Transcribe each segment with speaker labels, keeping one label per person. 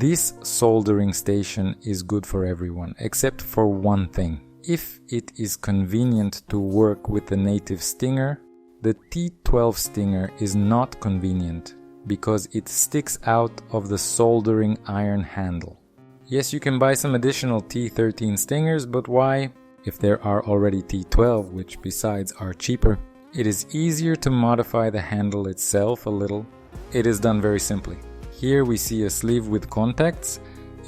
Speaker 1: This soldering station is good for everyone, except for one thing. If it is convenient to work with the native stinger, the T12 stinger is not convenient because it sticks out of the soldering iron handle. Yes, you can buy some additional T13 stingers, but why? If there are already T12, which besides are cheaper. It is easier to modify the handle itself a little. It is done very simply. Here we see a sleeve with contacts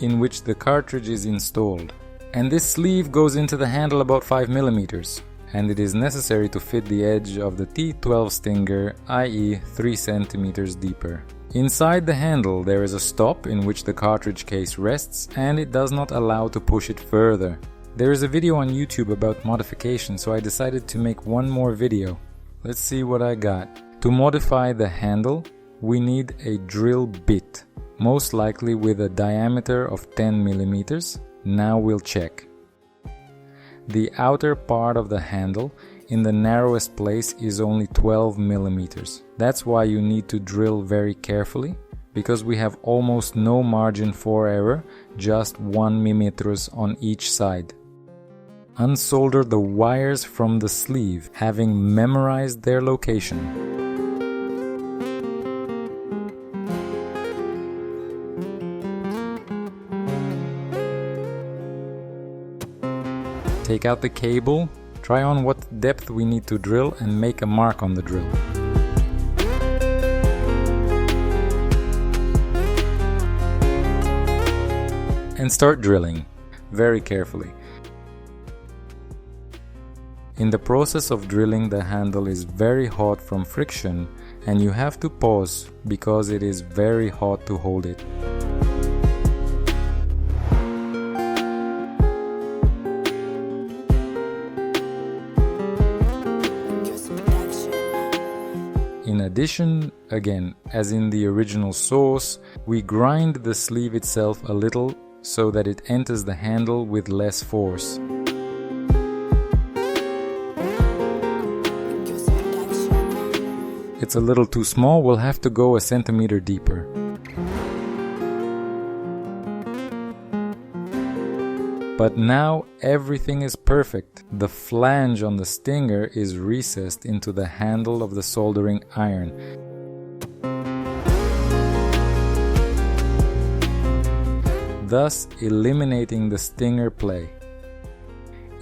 Speaker 1: in which the cartridge is installed. And this sleeve goes into the handle about 5 mm, and it is necessary to fit the edge of the T12 stinger, i.e. 3 cm deeper. Inside the handle there is a stop in which the cartridge case rests, and it does not allow to push it further. There is a video on YouTube about modification, so I decided to make one more video. Let's see what I got. To modify the handle, we need a drill bit, most likely with a diameter of 10 mm. Now we'll check. The outer part of the handle in the narrowest place is only 12 mm. That's why you need to drill very carefully, because we have almost no margin for error, just 1 mm on each side. Unsolder the wires from the sleeve, having memorized their location. Take out the cable, try on what depth we need to drill and make a mark on the drill. And start drilling, very carefully. In the process of drilling, the handle is very hot from friction, and you have to pause because it is very hot to hold it. In addition, again, as in the original source, we grind the sleeve itself a little so that it enters the handle with less force. It's a little too small, we'll have to go a centimeter deeper. But now everything is perfect. The flange on the stinger is recessed into the handle of the soldering iron. Thus eliminating the stinger play.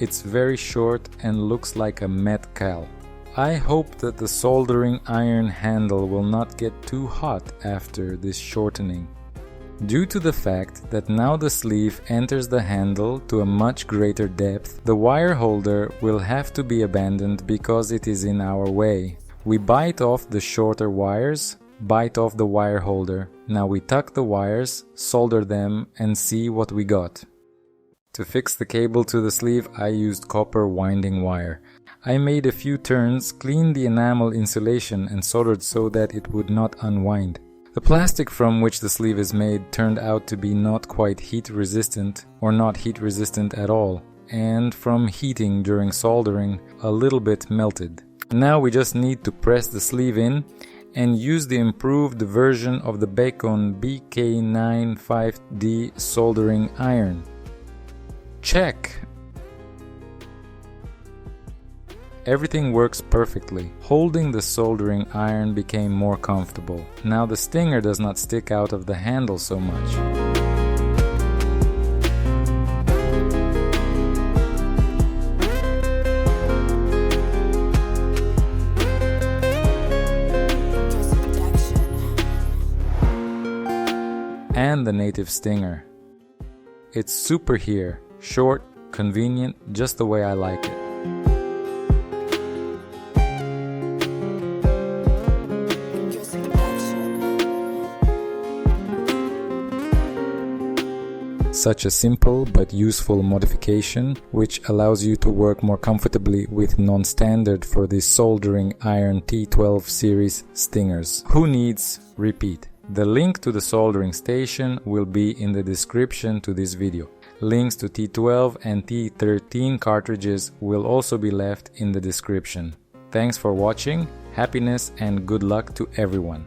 Speaker 1: It's very short and looks like a met cal. I hope that the soldering iron handle will not get too hot after this shortening. Due to the fact that now the sleeve enters the handle to a much greater depth, the wire holder will have to be abandoned because it is in our way. We bite off the shorter wires, bite off the wire holder. Now we tuck the wires, solder them, and see what we got. To fix the cable to the sleeve, I used copper winding wire. I made a few turns, cleaned the enamel insulation and soldered so that it would not unwind. The plastic from which the sleeve is made turned out to be not quite heat resistant, or not heat resistant at all, and from heating during soldering, a little bit melted. Now we just need to press the sleeve in and use the improved version of the Bakon BK95D soldering iron. Check! Everything works perfectly. Holding the soldering iron became more comfortable. Now the stinger does not stick out of the handle so much. And the native stinger. It's super here, short, convenient, just the way I like it. Such a simple but useful modification, which allows you to work more comfortably with non-standard for the soldering iron T12 series stingers. Who needs repeat? The link to the soldering station will be in the description to this video. Links to T12 and T13 cartridges will also be left in the description. Thanks for watching, happiness and good luck to everyone.